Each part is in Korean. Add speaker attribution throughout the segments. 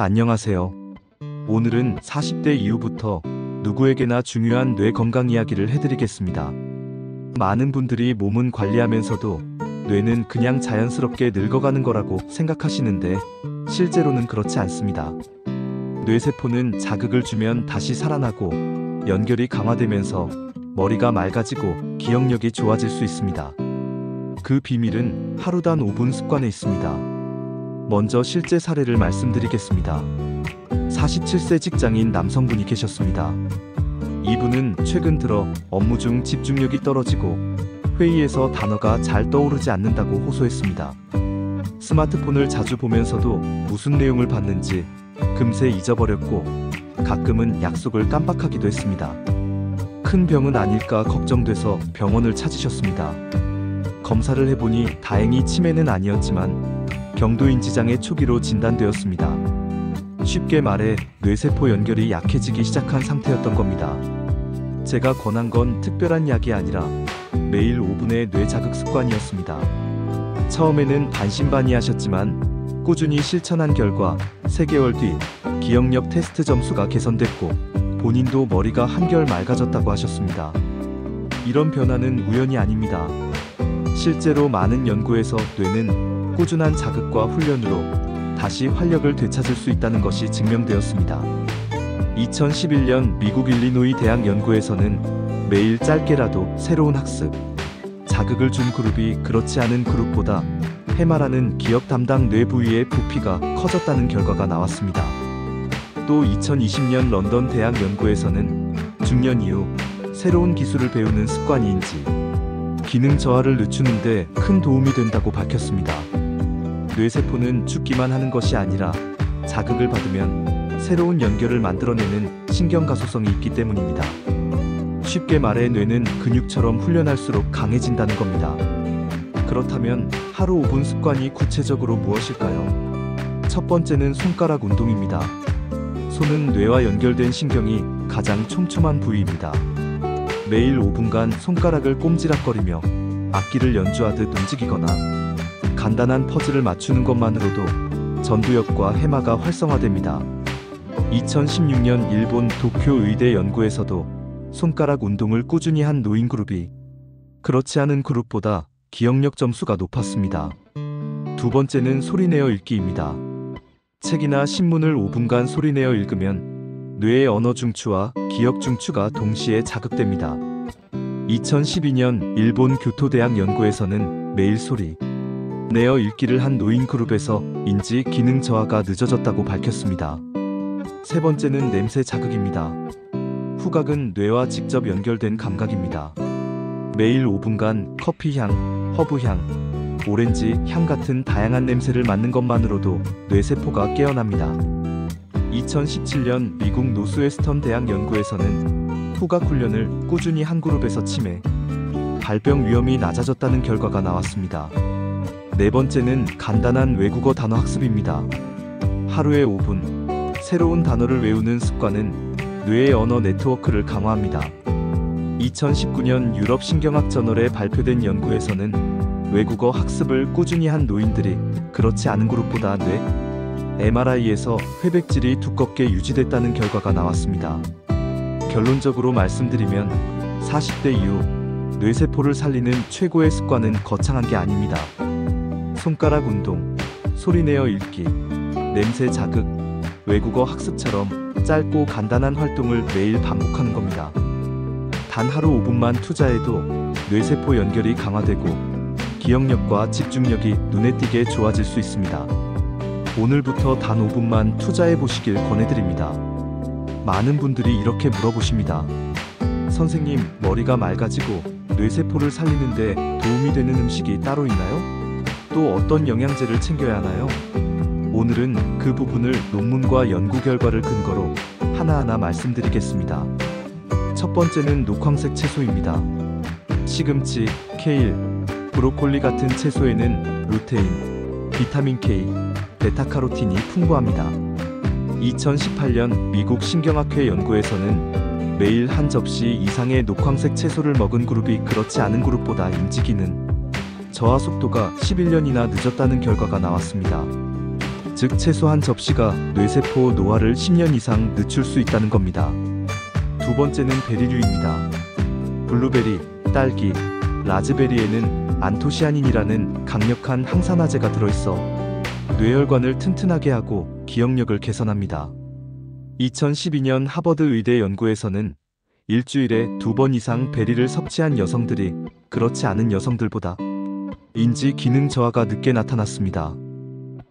Speaker 1: 안녕하세요. 오늘은 40대 이후부터 누구에게나 중요한 뇌 건강 이야기를 해드리겠습니다. 많은 분들이 몸은 관리하면서도 뇌는 그냥 자연스럽게 늙어가는 거라고 생각하시는데 실제로는 그렇지 않습니다. 뇌세포는 자극을 주면 다시 살아나고 연결이 강화되면서 머리가 맑아지고 기억력이 좋아질 수 있습니다. 그 비밀은 하루 단 5분 습관에 있습니다. 먼저 실제 사례를 말씀드리겠습니다. 47세 직장인 남성분이 계셨습니다. 이분은 최근 들어 업무 중 집중력이 떨어지고 회의에서 단어가 잘 떠오르지 않는다고 호소했습니다. 스마트폰을 자주 보면서도 무슨 내용을 봤는지 금세 잊어버렸고 가끔은 약속을 깜빡하기도 했습니다. 큰 병은 아닐까 걱정돼서 병원을 찾으셨습니다. 검사를 해보니 다행히 치매는 아니었지만 경도인 지장의 초기로 진단되었습니다. 쉽게 말해 뇌세포 연결이 약해지기 시작한 상태였던 겁니다. 제가 권한 건 특별한 약이 아니라 매일 5분의 뇌 자극 습관이었습니다. 처음에는 반신반의하셨지만 꾸준히 실천한 결과 3개월 뒤 기억력 테스트 점수가 개선됐고 본인도 머리가 한결 맑아졌다고 하셨습니다. 이런 변화는 우연이 아닙니다. 실제로 많은 연구에서 뇌는 꾸준한 자극과 훈련으로 다시 활력을 되찾을 수 있다는 것이 증명되었습니다. 2011년 미국 일리노이 대학 연구에서는 매일 짧게라도 새로운 학습, 자극을 준 그룹이 그렇지 않은 그룹보다 해마라는 기억 담당 뇌 부위의 부피가 커졌다는 결과가 나왔습니다. 또 2020년 런던 대학 연구에서는 중년 이후 새로운 기술을 배우는 습관인지 기능 저하를 늦추는 데 큰 도움이 된다고 밝혔습니다. 뇌세포는 죽기만 하는 것이 아니라 자극을 받으면 새로운 연결을 만들어내는 신경가소성이 있기 때문입니다. 쉽게 말해 뇌는 근육처럼 훈련할수록 강해진다는 겁니다. 그렇다면 하루 5분 습관이 구체적으로 무엇일까요? 첫 번째는 손가락 운동입니다. 손은 뇌와 연결된 신경이 가장 촘촘한 부위입니다. 매일 5분간 손가락을 꼼지락거리며 악기를 연주하듯 움직이거나 간단한 퍼즐을 맞추는 것만으로도 전두엽과 해마가 활성화됩니다. 2016년 일본 도쿄 의대 연구에서도 손가락 운동을 꾸준히 한 노인 그룹이 그렇지 않은 그룹보다 기억력 점수가 높았습니다. 두 번째는 소리내어 읽기입니다. 책이나 신문을 5분간 소리내어 읽으면 뇌의 언어 중추와 기억 중추가 동시에 자극됩니다. 2012년 일본 교토대학 연구에서는 매일 소리 내어 읽기를 한 노인 그룹에서 인지 기능 저하가 늦어졌다고 밝혔습니다. 세 번째는 냄새 자극입니다. 후각은 뇌와 직접 연결된 감각입니다. 매일 5분간 커피향, 허브향, 오렌지 향 같은 다양한 냄새를 맡는 것만으로도 뇌세포가 깨어납니다. 2017년 미국 노스웨스턴 대학 연구에서는 후각 훈련을 꾸준히 한 그룹에서 치매, 발병 위험이 낮아졌다는 결과가 나왔습니다. 네 번째는 간단한 외국어 단어 학습입니다. 하루에 5분, 새로운 단어를 외우는 습관은 뇌의 언어 네트워크를 강화합니다. 2019년 유럽 신경학 저널에 발표된 연구에서는 외국어 학습을 꾸준히 한 노인들이 그렇지 않은 그룹보다 뇌 MRI에서 회백질이 두껍게 유지됐다는 결과가 나왔습니다. 결론적으로 말씀드리면 40대 이후 뇌세포를 살리는 최고의 습관은 거창한 게 아닙니다. 손가락 운동, 소리내어 읽기, 냄새 자극, 외국어 학습처럼 짧고 간단한 활동을 매일 반복하는 겁니다. 단 하루 5분만 투자해도 뇌세포 연결이 강화되고 기억력과 집중력이 눈에 띄게 좋아질 수 있습니다. 오늘부터 단 5분만 투자해 보시길 권해드립니다. 많은 분들이 이렇게 물어보십니다. 선생님, 머리가 맑아지고 뇌세포를 살리는데 도움이 되는 음식이 따로 있나요? 또 어떤 영양제를 챙겨야 하나요? 오늘은 그 부분을 논문과 연구 결과를 근거로 하나하나 말씀드리겠습니다. 첫 번째는 녹황색 채소입니다. 시금치, 케일, 브로콜리 같은 채소에는 루테인, 비타민 K, 베타카로틴이 풍부합니다. 2018년 미국 신경학회 연구에서는 매일 한 접시 이상의 녹황색 채소를 먹은 그룹이 그렇지 않은 그룹보다 인지기능 저하 속도가 11년이나 늦었다는 결과가 나왔습니다. 즉 최소한 접시가 뇌세포 노화를 10년 이상 늦출 수 있다는 겁니다. 두 번째는 베리류입니다. 블루베리, 딸기, 라즈베리에는 안토시아닌이라는 강력한 항산화제가 들어있어 뇌혈관을 튼튼하게 하고 기억력을 개선합니다. 2012년 하버드 의대 연구에서는 일주일에 2번 이상 베리를 섭취한 여성들이 그렇지 않은 여성들보다 인지 기능 저하가 늦게 나타났습니다.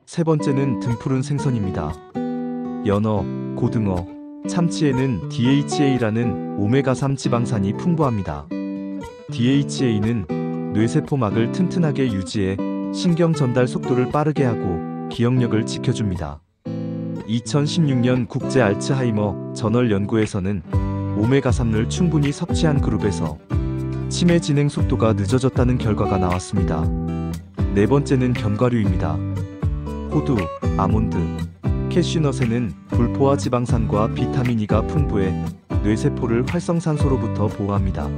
Speaker 1: 세 번째는 등푸른 생선입니다. 연어, 고등어, 참치에는 DHA라는 오메가3 지방산이 풍부합니다. DHA는 뇌세포막을 튼튼하게 유지해 신경 전달 속도를 빠르게 하고 기억력을 지켜줍니다. 2016년 국제 알츠하이머 저널 연구에서는 오메가3를 충분히 섭취한 그룹에서 치매 진행 속도가 늦어졌다는 결과가 나왔습니다. 네 번째는 견과류입니다. 호두, 아몬드, 캐슈넛에는 불포화 지방산과 비타민 E가 풍부해 뇌세포를 활성산소로부터 보호합니다.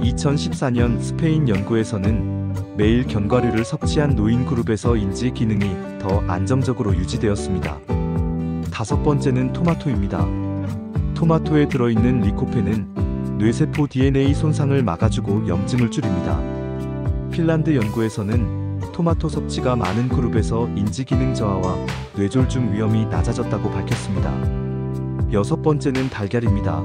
Speaker 1: 2014년 스페인 연구에서는 매일 견과류를 섭취한 노인 그룹에서 인지 기능이 더 안정적으로 유지되었습니다. 다섯 번째는 토마토입니다. 토마토에 들어있는 리코펜은 뇌세포 DNA 손상을 막아주고 염증을 줄입니다. 핀란드 연구에서는 토마토 섭취가 많은 그룹에서 인지 기능 저하와 뇌졸중 위험이 낮아졌다고 밝혔습니다. 여섯 번째는 달걀입니다.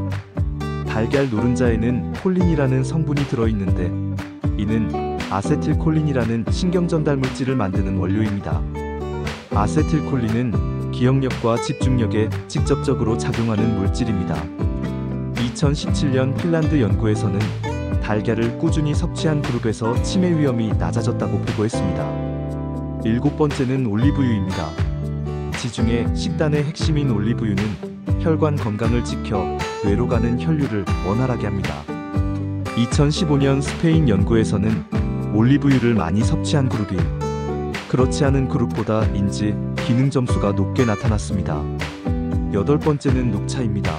Speaker 1: 달걀 노른자에는 콜린이라는 성분이 들어있는데 이는 아세틸콜린이라는 신경전달 물질을 만드는 원료입니다. 아세틸콜린은 기억력과 집중력에 직접적으로 작용하는 물질입니다. 2017년 핀란드 연구에서는 달걀을 꾸준히 섭취한 그룹에서 치매 위험이 낮아졌다고 보고했습니다. 일곱 번째는 올리브유입니다. 지중해 식단의 핵심인 올리브유는 혈관 건강을 지켜 뇌로 가는 혈류를 원활하게 합니다. 2015년 스페인 연구에서는 올리브유를 많이 섭취한 그룹이 그렇지 않은 그룹보다 인지 기능 점수가 높게 나타났습니다. 여덟 번째는 녹차입니다.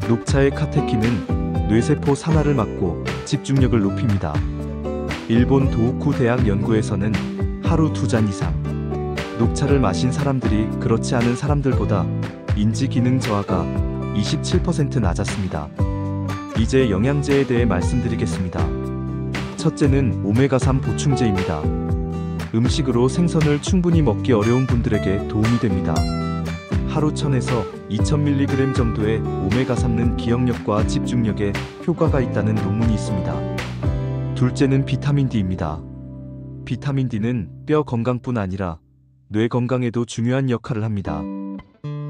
Speaker 1: 녹차의 카테킨은 뇌세포 산화를 막고 집중력을 높입니다. 일본 도호쿠 대학 연구에서는 하루 2잔 이상 녹차를 마신 사람들이 그렇지 않은 사람들보다 인지 기능 저하가 27% 낮았습니다. 이제 영양제에 대해 말씀드리겠습니다. 첫째는 오메가3 보충제입니다. 음식으로 생선을 충분히 먹기 어려운 분들에게 도움이 됩니다. 하루 1000에서 2000mg 정도의 오메가3는 기억력과 집중력에 효과가 있다는 논문이 있습니다. 둘째는 비타민 D입니다. 비타민 D는 뼈 건강뿐 아니라 뇌 건강에도 중요한 역할을 합니다.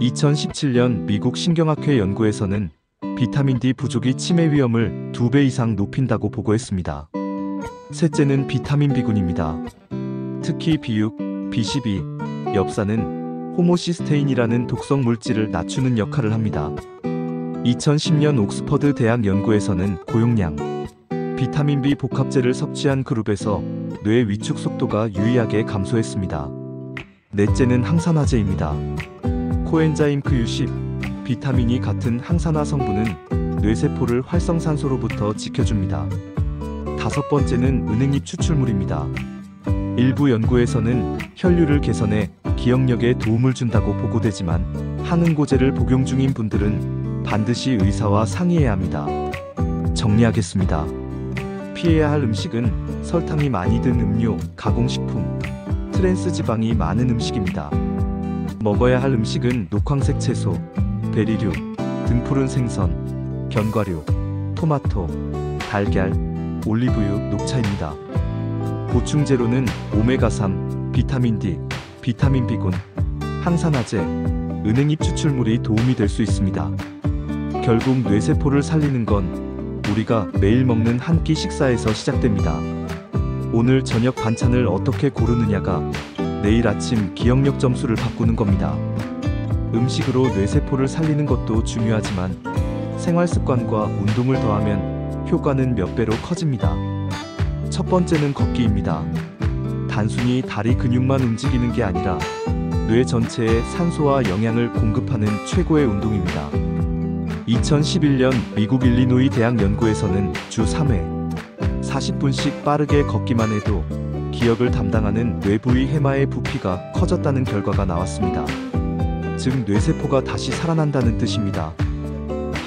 Speaker 1: 2017년 미국 신경학회 연구에서는 비타민 D 부족이 치매 위험을 2배 이상 높인다고 보고했습니다. 셋째는 비타민 B군입니다. 특히 비육, B12, 엽산은 호모시스테인이라는 독성 물질을 낮추는 역할을 합니다. 2010년 옥스퍼드 대학 연구에서는 고용량 비타민 B 복합제를 섭취한 그룹에서 뇌 위축 속도가 유의하게 감소했습니다. 넷째는 항산화제입니다. 코엔자임 Q10, 비타민이 같은 항산화 성분은 뇌세포를 활성산소로부터 지켜줍니다. 다섯 번째는 은행잎 추출물입니다. 일부 연구에서는 혈류를 개선해 기억력에 도움을 준다고 보고되지만 항응고제를 복용 중인 분들은 반드시 의사와 상의해야 합니다. 정리하겠습니다. 피해야 할 음식은 설탕이 많이 든 음료, 가공식품, 트랜스 지방이 많은 음식입니다. 먹어야 할 음식은 녹황색 채소, 베리류, 등푸른 생선, 견과류, 토마토, 달걀, 올리브유, 녹차입니다. 보충제로는 오메가3, 비타민 D, 비타민 B군, 항산화제, 은행잎 추출물이 도움이 될 수 있습니다. 결국 뇌세포를 살리는 건 우리가 매일 먹는 한 끼 식사에서 시작됩니다. 오늘 저녁 반찬을 어떻게 고르느냐가 내일 아침 기억력 점수를 바꾸는 겁니다. 음식으로 뇌세포를 살리는 것도 중요하지만 생활습관과 운동을 더하면 효과는 몇 배로 커집니다. 첫 번째는 걷기입니다. 단순히 다리 근육만 움직이는 게 아니라 뇌 전체에 산소와 영양을 공급하는 최고의 운동입니다. 2011년 미국 일리노이 대학 연구에서는 주 3회 40분씩 빠르게 걷기만 해도 기억을 담당하는 뇌 부위 해마의 부피가 커졌다는 결과가 나왔습니다. 즉 뇌세포가 다시 살아난다는 뜻입니다.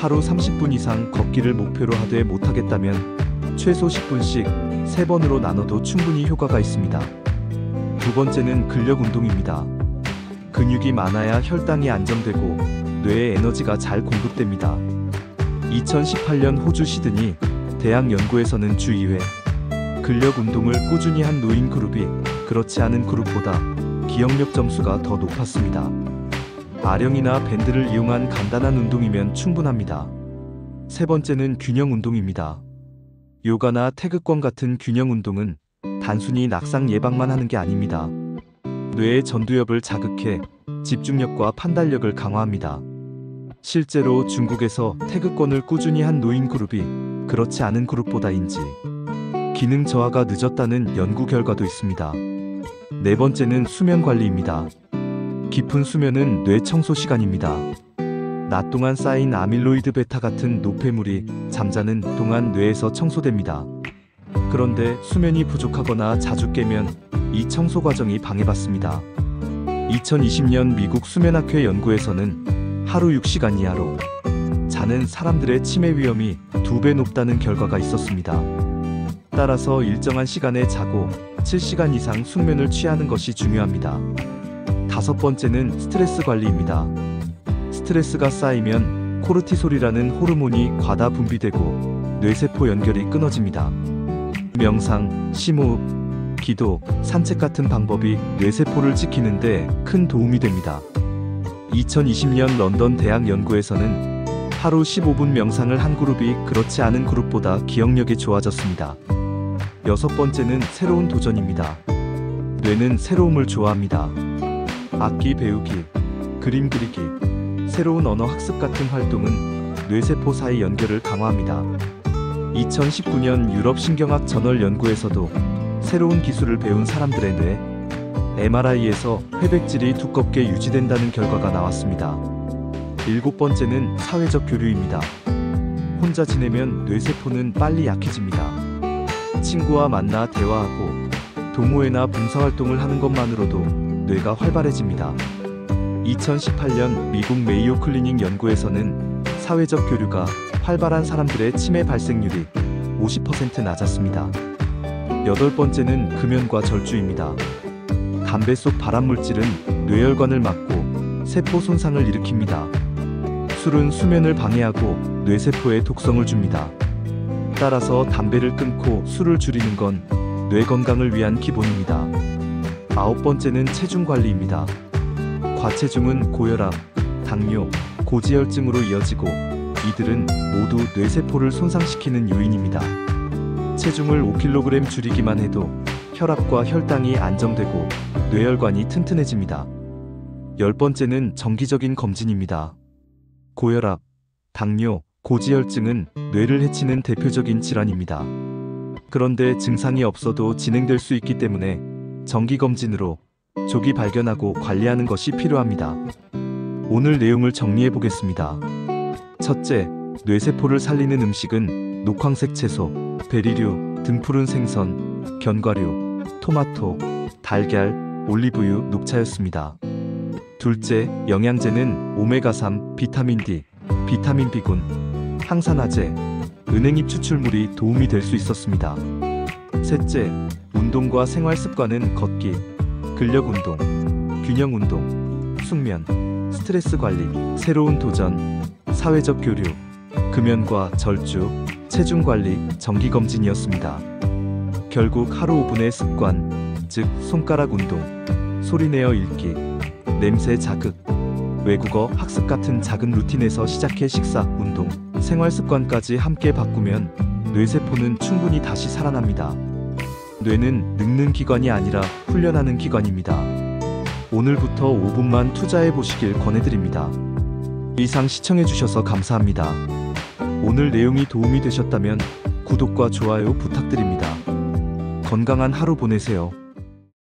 Speaker 1: 하루 30분 이상 걷기를 목표로 하되 못하겠다면 최소 10분씩 3번으로 나눠도 충분히 효과가 있습니다. 두 번째는 근력 운동입니다. 근육이 많아야 혈당이 안정되고 뇌에 에너지가 잘 공급됩니다. 2018년 호주 시드니 대학 연구에서는 주 2회 근력 운동을 꾸준히 한 노인 그룹이 그렇지 않은 그룹보다 기억력 점수가 더 높았습니다. 아령이나 밴드를 이용한 간단한 운동이면 충분합니다. 세 번째는 균형 운동입니다. 요가나 태극권 같은 균형 운동은 단순히 낙상 예방만 하는 게 아닙니다. 뇌의 전두엽을 자극해 집중력과 판단력을 강화합니다. 실제로 중국에서 태극권을 꾸준히 한 노인 그룹이 그렇지 않은 그룹보다 인지, 기능 저하가 늦었다는 연구 결과도 있습니다. 네 번째는 수면 관리입니다. 깊은 수면은 뇌 청소 시간입니다. 낮 동안 쌓인 아밀로이드 베타 같은 노폐물이 잠자는 동안 뇌에서 청소됩니다. 그런데 수면이 부족하거나 자주 깨면 이 청소 과정이 방해받습니다. 2020년 미국 수면학회 연구에서는 하루 6시간 이하로 자는 사람들의 치매 위험이 2배 높다는 결과가 있었습니다. 따라서 일정한 시간에 자고 7시간 이상 숙면을 취하는 것이 중요합니다. 다섯 번째는 스트레스 관리입니다. 스트레스가 쌓이면 코르티솔이라는 호르몬이 과다 분비되고 뇌세포 연결이 끊어집니다. 명상, 심호흡, 기도, 산책 같은 방법이 뇌세포를 지키는데 큰 도움이 됩니다. 2020년 런던 대학 연구에서는 하루 15분 명상을 한 그룹이 그렇지 않은 그룹보다 기억력이 좋아졌습니다. 여섯 번째는 새로운 도전입니다. 뇌는 새로움을 좋아합니다. 악기 배우기, 그림 그리기, 새로운 언어 학습 같은 활동은 뇌세포 사이 연결을 강화합니다. 2019년 유럽 신경학 저널 연구에서도 새로운 기술을 배운 사람들의 뇌, MRI에서 회백질이 두껍게 유지된다는 결과가 나왔습니다. 일곱 번째는 사회적 교류입니다. 혼자 지내면 뇌세포는 빨리 약해집니다. 친구와 만나 대화하고 동호회나 봉사활동을 하는 것만으로도 뇌가 활발해집니다. 2018년 미국 메이오 클리닉 연구에서는 사회적 교류가 활발한 사람들의 치매 발생률이 50% 낮았습니다. 여덟 번째는 금연과 절주입니다. 담배 속 발암물질은 뇌혈관을 막고 세포 손상을 일으킵니다. 술은 수면을 방해하고 뇌세포에 독성을 줍니다. 따라서 담배를 끊고 술을 줄이는 건 뇌 건강을 위한 기본입니다. 아홉 번째는 체중 관리입니다. 과체중은 고혈압, 당뇨, 고지혈증으로 이어지고 이들은 모두 뇌세포를 손상시키는 요인입니다. 체중을 5kg 줄이기만 해도 혈압과 혈당이 안정되고 뇌혈관이 튼튼해집니다. 열 번째는 정기적인 검진입니다. 고혈압, 당뇨, 고지혈증은 뇌를 해치는 대표적인 질환입니다. 그런데 증상이 없어도 진행될 수 있기 때문에 정기검진으로 조기 발견하고 관리하는 것이 필요합니다. 오늘 내용을 정리해 보겠습니다. 첫째, 뇌세포를 살리는 음식은 녹황색 채소, 베리류, 등푸른 생선, 견과류, 토마토, 달걀, 올리브유, 녹차였습니다. 둘째, 영양제는 오메가3, 비타민 D, 비타민 B군, 항산화제, 은행잎 추출물이 도움이 될 수 있었습니다. 셋째, 운동과 생활 습관은 걷기, 근력 운동, 균형 운동, 숙면, 스트레스 관리, 새로운 도전, 사회적 교류, 금연과 절주, 체중 관리, 정기 검진이었습니다. 결국 하루 5분의 습관, 즉 손가락 운동, 소리내어 읽기, 냄새 자극, 외국어 학습 같은 작은 루틴에서 시작해 식사, 운동, 생활 습관까지 함께 바꾸면 뇌세포는 충분히 다시 살아납니다. 뇌는 늙는 기관이 아니라 훈련하는 기관입니다. 오늘부터 5분만 투자해 보시길 권해드립니다. 이상 시청해주셔서 감사합니다. 오늘 내용이 도움이 되셨다면 구독과 좋아요 부탁드립니다. 건강한 하루 보내세요.